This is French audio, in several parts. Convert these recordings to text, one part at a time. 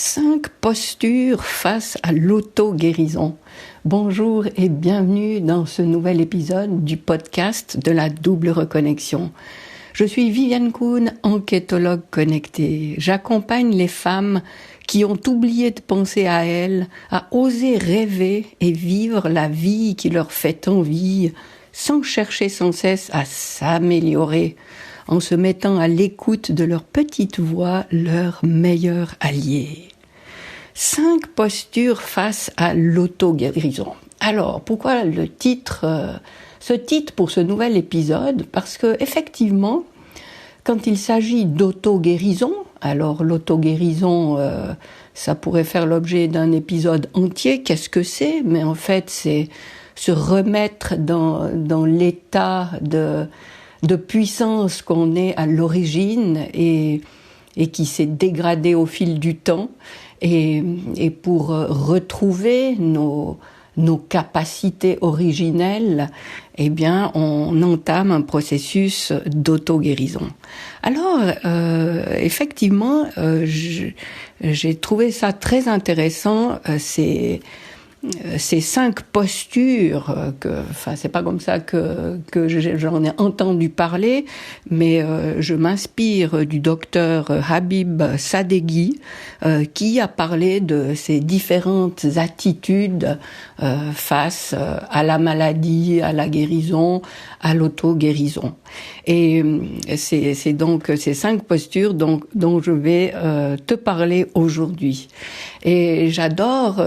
5 postures face à l'auto-guérison. Bonjour et bienvenue dans ce nouvel épisode du podcast de la double reconnexion. Je suis Viviane Kuhn, enquêtologue connectée. J'accompagne les femmes qui ont oublié de penser à elles, à oser rêver et vivre la vie qui leur fait envie, sans chercher sans cesse à s'améliorer, en se mettant à l'écoute de leur petite voix, leur meilleur allié. 5 postures face à l'auto-guérison. Alors, pourquoi ce titre pour ce nouvel épisode? Parce que, effectivement, quand il s'agit d'auto-guérison, alors l'auto-guérison, ça pourrait faire l'objet d'un épisode entier. Qu'est-ce que c'est? Mais en fait, c'est se remettre dans l'état de puissance qu'on est à l'origine et qui s'est dégradé au fil du temps. Et pour retrouver nos capacités originelles, eh bien, on entame un processus d'auto-guérison. Alors, effectivement, j'ai trouvé ça très intéressant, ces 5 postures c'est pas comme ça que j'en ai entendu parler, mais je m'inspire du docteur Habib Sadeghi qui a parlé de ces différentes attitudes face à la maladie, à la guérison, à l'auto-guérison. Et c'est donc ces 5 postures dont je vais te parler aujourd'hui. Et j'adore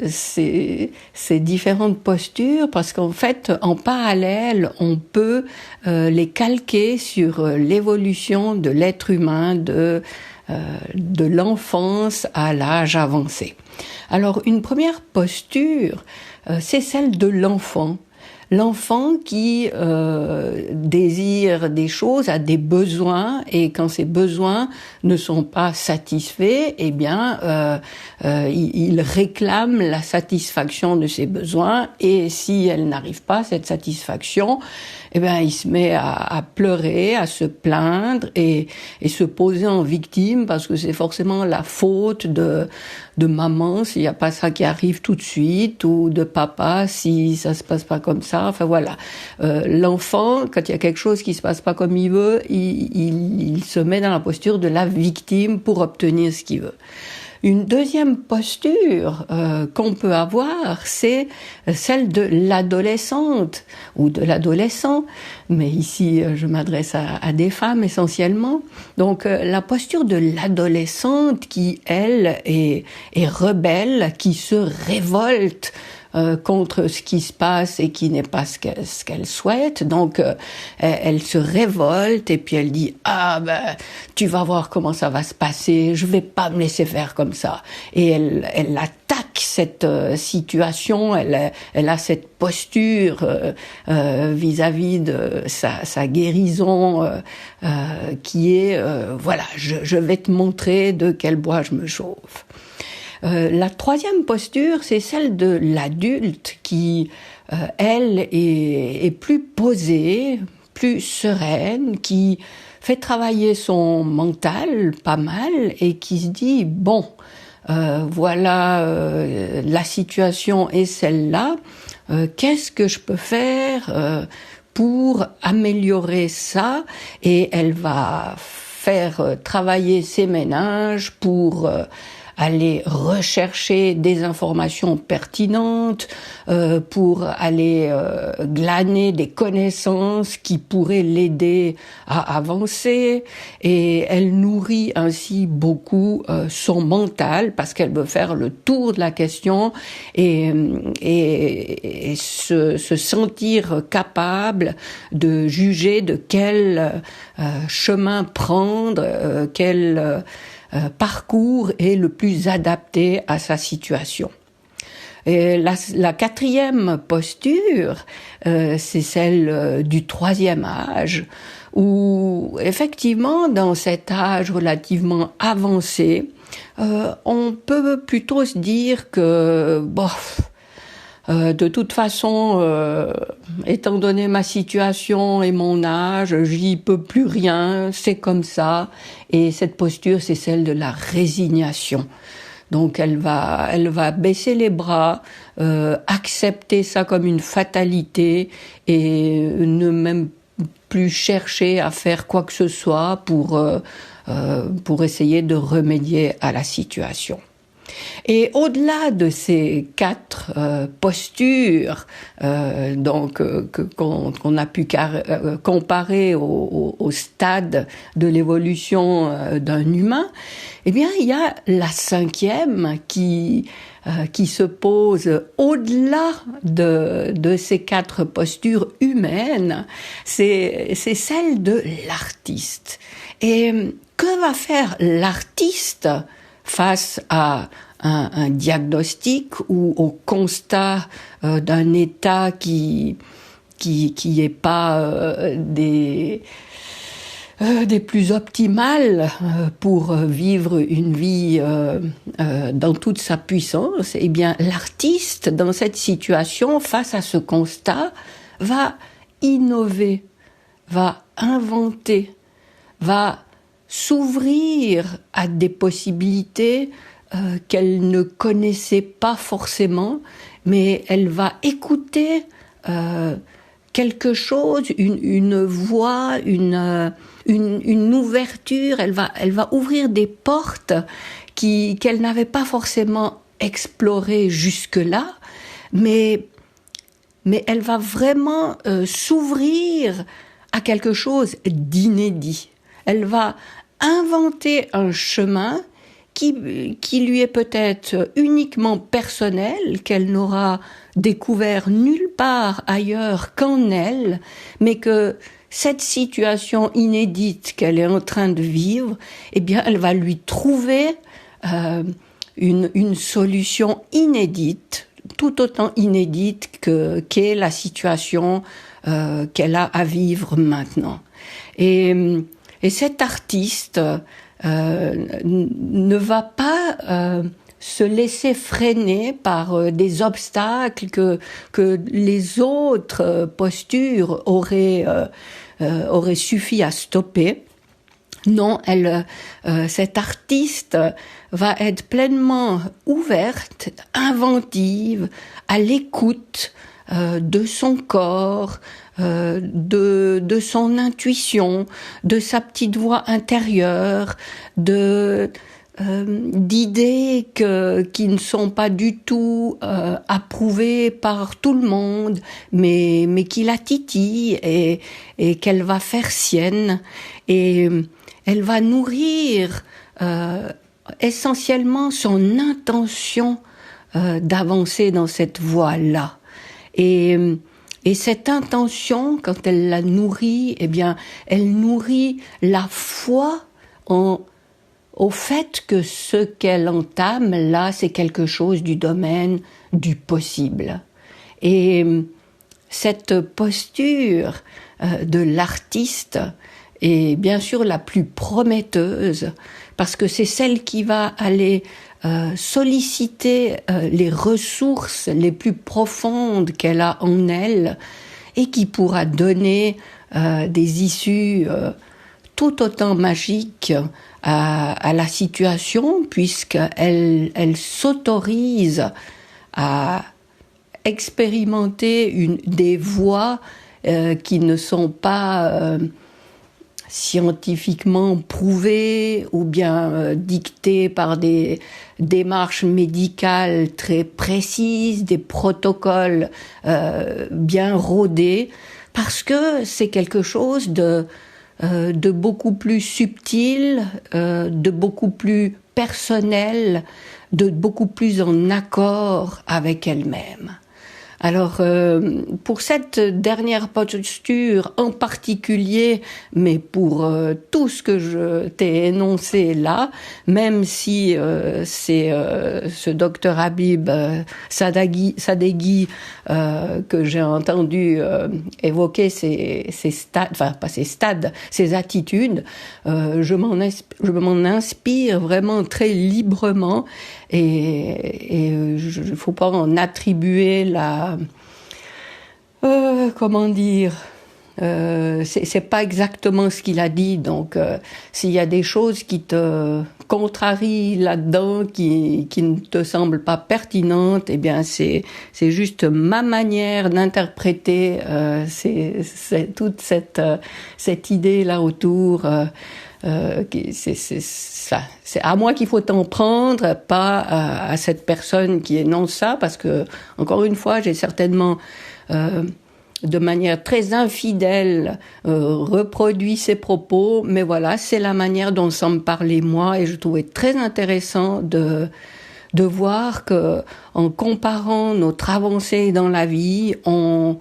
ces différentes postures parce qu'en fait, en parallèle, on peut les calquer sur l'évolution de l'être humain de l'enfance à l'âge avancé. Alors, une première posture, c'est celle de l'enfant. L'enfant qui désire des choses, a des besoins, et quand ces besoins ne sont pas satisfaits, eh bien, il réclame la satisfaction de ses besoins, et si elle n'arrive pas, cette satisfaction, eh bien, il se met à pleurer, à se plaindre et se poser en victime parce que c'est forcément la faute de maman s'il n'y a pas ça qui arrive tout de suite, ou de papa si ça se passe pas comme ça. Enfin voilà, l'enfant, quand il y a quelque chose qui se passe pas comme il veut, il se met dans la posture de la victime pour obtenir ce qu'il veut. Une deuxième posture qu'on peut avoir, c'est celle de l'adolescente ou de l'adolescent, mais ici je m'adresse à des femmes essentiellement. Donc la posture de l'adolescente qui, elle, est rebelle, qui se révolte contre ce qui se passe et qui n'est pas ce qu'elle souhaite. Donc elle se révolte et puis elle dit tu vas voir comment ça va se passer, je vais pas me laisser faire comme ça. Et elle attaque cette situation, elle a cette posture vis-à-vis de sa guérison qui est je vais te montrer de quel bois je me chauffe. La troisième posture, c'est celle de l'adulte qui, elle, est plus posée, plus sereine, qui fait travailler son mental pas mal et qui se dit la situation est celle-là, qu'est-ce que je peux faire pour améliorer ça? Et elle va faire travailler ses méninges pour aller rechercher des informations pertinentes, pour aller glaner des connaissances qui pourraient l'aider à avancer, et elle nourrit ainsi beaucoup son mental parce qu'elle veut faire le tour de la question et se sentir capable de juger de quel chemin prendre, quel parcours est le plus adapté à sa situation. Et la quatrième posture, c'est celle du 3e âge, où effectivement, dans cet âge relativement avancé, on peut plutôt se dire que De toute façon, étant donné ma situation et mon âge, j'y peux plus rien, c'est comme ça. Et cette posture, c'est celle de la résignation. Donc elle va baisser les bras, accepter ça comme une fatalité et ne même plus chercher à faire quoi que ce soit pour essayer de remédier à la situation. Et au-delà de ces 4 postures qu'on a pu comparer au stade de l'évolution d'un humain, eh bien il y a la 5e qui se pose au-delà de ces 4 postures humaines, c'est celle de l'artiste. Et que va faire l'artiste face à un diagnostic ou au constat d'un état qui est pas des plus optimales pour vivre une vie dans toute sa puissance, eh bien l'artiste dans cette situation, face à ce constat, va innover, va inventer, va s'ouvrir à des possibilités qu'elle ne connaissait pas forcément, mais elle va écouter quelque chose, une voix, une ouverture, elle va ouvrir des portes qu'elle n'avait pas forcément explorées jusque-là, mais elle va vraiment s'ouvrir à quelque chose d'inédit. Elle va inventer un chemin qui lui est peut-être uniquement personnel, qu'elle n'aura découvert nulle part ailleurs qu'en elle, mais que cette situation inédite qu'elle est en train de vivre, eh bien, elle va lui trouver une solution inédite, tout autant inédite qu'est la situation qu'elle a à vivre maintenant. Et cet artiste ne va pas se laisser freiner par des obstacles que les autres postures auraient suffi à stopper. Non, cette artiste va être pleinement ouverte, inventive, à l'écoute de son corps, de son intuition, de sa petite voix intérieure, d'idées qui ne sont pas du tout approuvées par tout le monde, mais qui la titillent et qu'elle va faire sienne. Et elle va nourrir essentiellement son intention d'avancer dans cette voie-là. Et cette intention, quand elle la nourrit, eh bien, elle nourrit la foi au fait que ce qu'elle entame, là, c'est quelque chose du domaine du possible. Et cette posture de l'artiste est bien sûr la plus prometteuse, parce que c'est celle qui va aller solliciter les ressources les plus profondes qu'elle a en elle et qui pourra donner des issues tout autant magiques à la situation, puisqu'elle s'autorise à expérimenter des voies qui ne sont pas scientifiquement prouvées ou bien dictées par des démarches médicales très précises, des protocoles bien rodés, parce que c'est quelque chose de beaucoup plus subtil, de beaucoup plus personnel, de beaucoup plus en accord avec elle-même. Alors, pour cette dernière posture en particulier, mais pour tout ce que je t'ai énoncé là, même si c'est ce docteur Habib Sadeghi que j'ai entendu évoquer ces stades, enfin pas ces stades, ces attitudes, je m'en inspire vraiment très librement et il ne faut pas en attribuer comment dire, c'est pas exactement ce qu'il a dit, donc s'il y a des choses qui te contrarient là-dedans, qui ne te semblent pas pertinentes, eh bien c'est juste ma manière d'interpréter c'est toute cette idée là autour. C'est à moi qu'il faut t'en prendre, pas à cette personne qui énonce ça, parce que, encore une fois, j'ai certainement, de manière très infidèle, reproduit ses propos, mais voilà, c'est la manière dont ça me parlait moi, et je trouvais très intéressant de voir que, en comparant notre avancée dans la vie, on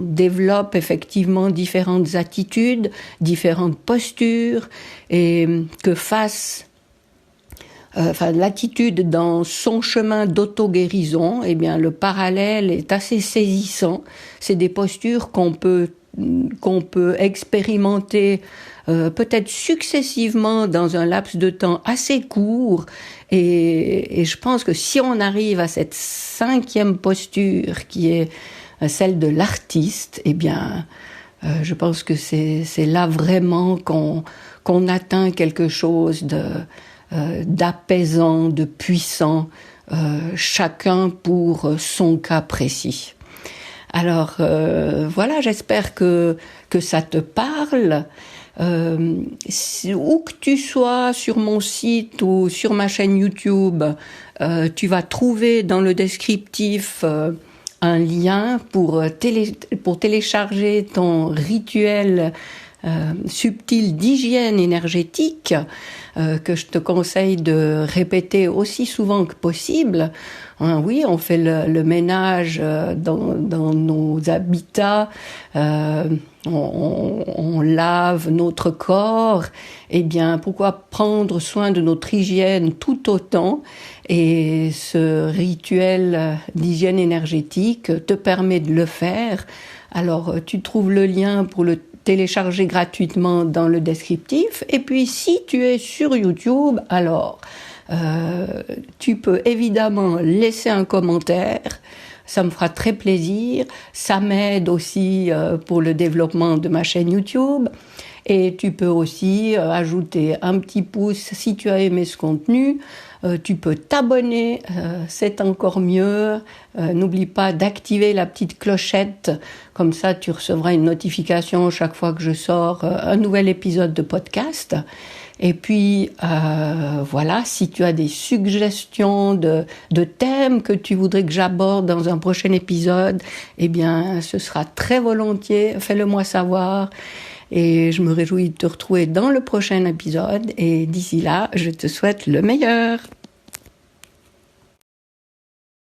développe effectivement différentes attitudes, différentes postures, et que l'attitude dans son chemin d'auto-guérison, eh bien, le parallèle est assez saisissant. C'est des postures qu'on peut expérimenter peut-être successivement dans un laps de temps assez court, et je pense que si on arrive à cette 5e posture qui est celle de l'artiste, eh bien, je pense que c'est là vraiment qu'on atteint quelque chose d'apaisant, de puissant, chacun pour son cas précis. Alors voilà, j'espère que ça te parle. Où que tu sois sur mon site ou sur ma chaîne YouTube, tu vas trouver dans le descriptif un lien pour télécharger ton rituel subtil d'hygiène énergétique que je te conseille de répéter aussi souvent que possible. Oui, on fait le ménage dans nos habitats, on lave notre corps. Eh bien, pourquoi prendre soin de notre hygiène tout autant? Et ce rituel d'hygiène énergétique te permet de le faire. Alors, tu trouves le lien pour le télécharger gratuitement dans le descriptif. Et puis, si tu es sur YouTube, alors, tu peux évidemment laisser un commentaire. Ça me fera très plaisir. Ça m'aide aussi pour le développement de ma chaîne YouTube. Et tu peux aussi ajouter un petit pouce si tu as aimé ce contenu. Tu peux t'abonner, c'est encore mieux. N'oublie pas d'activer la petite clochette, comme ça tu recevras une notification chaque fois que je sors un nouvel épisode de podcast. Et puis voilà, si tu as des suggestions de thèmes que tu voudrais que j'aborde dans un prochain épisode, eh bien ce sera très volontiers, fais-le moi savoir. Et je me réjouis de te retrouver dans le prochain épisode. Et d'ici là, je te souhaite le meilleur.